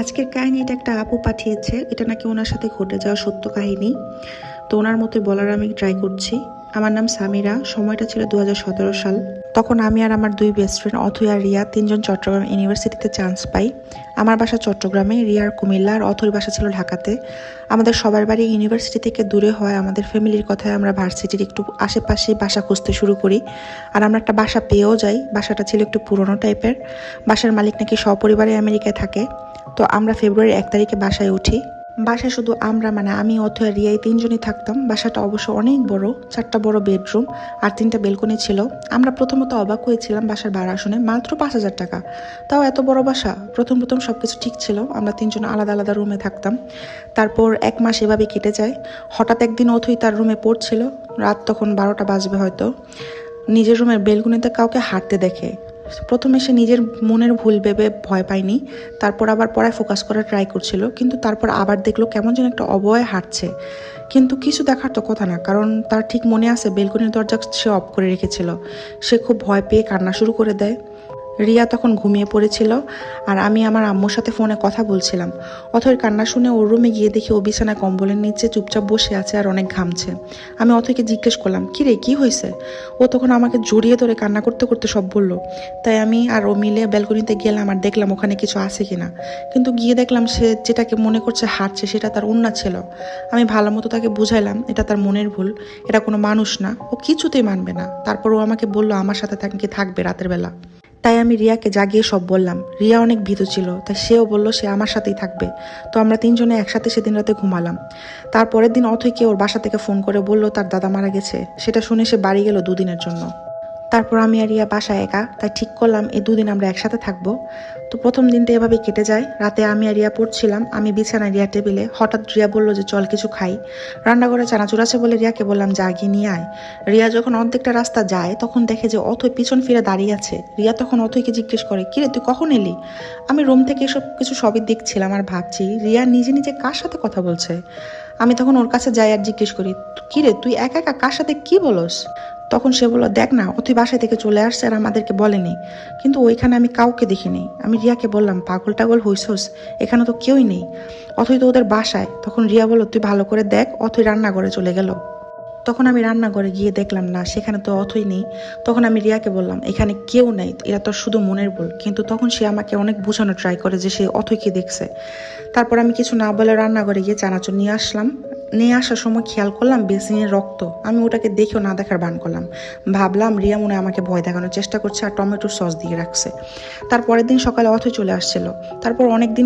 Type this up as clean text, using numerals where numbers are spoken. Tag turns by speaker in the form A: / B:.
A: আজকের কাহিনীটা একটা আপু পাঠিয়েছে। এটা নাকি ওনার সাথে ঘটে যাওয়া সত্য কাহিনী। তো ওনার মতো বলার আমি ট্রাই করছি। আমার নাম সামিরা। সময়টা ছিল 2017 সাল। তখন আমি আর আমার দুই বেস্ট ফ্রেন্ড অথৈ আর রিয়া তিনজন চট্টগ্রাম ইউনিভার্সিটিতে চান্স পাই। আমার বাসা চট্টগ্রামে, রিয়ার কুমিল্লা, আর অথৈর বাসা ছিল ঢাকাতে। আমাদের সবার বাড়ি ইউনিভার্সিটি থেকে দূরে হয়। আমাদের ফ্যামিলির কথায় আমরা ভার্সিটির একটু আশেপাশেই বাসা খুঁজতে শুরু করি। আর আমরা একটা বাসা পেয়েও যাই। বাসাটা ছিল একটু পুরনো টাইপের। বাসার মালিক নাকি সপরিবারে আমেরিকায় থাকে। তো আমরা ফেব্রুয়ারির 1 তারিখে বাসায় উঠি। বাসায় শুধু আমরা, মানে আমি, অথৈ আর রিয়াই তিনজনই থাকতাম। বাসাটা অবশ্য অনেক বড়, 4টা বড় বেডরুম আর 3টা বেলকনি ছিল। আমরা প্রথমত অবাক হয়েছিলাম বাসার ভাড়া শুনে, মাত্র 5,000 টাকা, তাও এত বড় বাসা। প্রথম সবকিছু ঠিক ছিল, আমরা তিনজন আলাদা আলাদা রুমে থাকতাম। তারপর 1 মাস এভাবে কেটে যায়। হঠাৎ একদিন অথৈ তার রুমে পড়ছিল, রাত তখন 12টা বাজবে হয়তো। নিজের রুমের বেলকনিতে কাউকে হাঁটতে দেখে। প্রথমে সে নিজের মনের ভুল ভেবে ভয় পায়নি, তারপর আবার পড়ায় ফোকাস করার ট্রাই করছিল, কিন্তু তারপর আবার দেখলো কেমন যেন একটা অবয়ে হাঁটছে। কিন্তু কিছু দেখার তো কথা না, কারণ তার ঠিক মনে আছে বেলকনির দরজা সে অফ করে রেখেছিল। সে খুব ভয় পেয়ে কান্না শুরু করে দেয়। রিয়া তখন ঘুমিয়ে পড়েছিল, আর আমি আমার আম্মুর সাথে ফোনে কথা বলছিলাম। অথৈর কান্না শুনে ওর রুমে গিয়ে দেখি ও বিছানায় কম্বলের নিচে চুপচাপ বসে আছে আর অনেক ঘামছে। আমি অথৈকে জিজ্ঞেস করলাম, কি রে, কি হয়েছে? ও তখন আমাকে জড়িয়ে ধরে কান্না করতে করতে সব বলল। তাই আমি আর ও মিলে ব্যালকনিতে গেলাম আর দেখলাম ওখানে কিছু আছে কিনা। কিন্তু গিয়ে দেখলাম সে যেটাকে মনে করছে হাঁটছে সেটা তার ওন্না ছিল। আমি ভালো মতো তাকে বুঝাইলাম এটা তার মনের ভুল, এটা কোনো মানুষ না, ও কিছুতেই মানবে না। তারপর ও আমাকে বললো আমার সাথে থাকবে রাতের বেলা। তাই আমি রিয়াকে জাগিয়ে সব বললাম। রিয়া অনেক ভীতু ছিল, তাই সেও বলল সে আমার সাথেই থাকবে। তো আমরা তিনজনে একসাথে সেদিন রাতে ঘুমালাম। তারপরের দিন অথৈকে ওর বাসা থেকে ফোন করে বলল তার দাদা মারা গেছে। সেটা শুনে সে বাড়ি গেল 2 দিনের জন্য। তারপর আমি আর রিয়া বাসায় একা, তাই ঠিক করলাম এই 2 দিন আমরা একসাথে থাকবো। তো প্রথম দিনটা এভাবেই কেটে যায়। রাতে আমি আর রিয়া পড়ছিলাম, আমি বিছানায়, রিয়া টেবিলে। হঠাৎ রিয়া বললো যে চল কিছু খাই। রান্নাঘরে চানাচুর আছে বলে রিয়াকে বললাম যা গিয়ে নিয়ে আয়। রিয়া যখন অর্ধেকটা রাস্তা যায় তখন দেখে যে অথৈ পিছন ফিরে দাঁড়িয়ে আছে। রিয়া তখন অথৈকে জিজ্ঞেস করে, কিরে তুই কখন এলি? আমি রুম থেকে এসব কিছু সবই দেখছিলাম আর ভাবছি রিয়া নিজে নিজে কার সাথে কথা বলছে। আমি তখন ওর কাছে যাই আর জিজ্ঞেস করি, কিরে তুই একা একা কার সাথে কি বলস? তখন সে বলল, দেখ না, অথৈ বাসায় থেকে চলে আসছে আর আমাদেরকে বলেনি, কিন্তু ওইখানে আমি কাউকে দেখিনি। আমি রিয়াকে বললাম, পাগল টাগল হইছস, এখানে তো কেউই নেই, অথৈ তো ওদের বাসায়। তখন রিয়া বলল, তুই ভালো করে দেখ, অথৈ রান্নাঘরে চলে গেল। তখন আমি রান্নাঘরে গিয়ে দেখলাম না, সেখানে তো অথৈ নেই। তখন আমি রিয়াকে বললাম, এখানে কেউ নেই, এরা তো শুধু মনের ভুল। কিন্তু তখন সে আমাকে অনেক বোঝানো ট্রাই করে যে সে অথৈকে দেখছে। তারপর আমি কিছু না বলে রান্নাঘরে গিয়ে চানাচুর নিয়ে আসলাম। নিয়ে আসার সময় খেয়াল করলাম বেসিনের রক্ত। আমি ওটাকে দেখেও না দেখার ভান করলাম। ভাবলাম রিয়া মনে হয় আমাকে ভয় দেখানোর চেষ্টা করছে আর টমেটোর সস দিয়ে রাখছে। তারপরের দিন সকালে অথৈ চলে আসছিল। তারপর অনেকদিন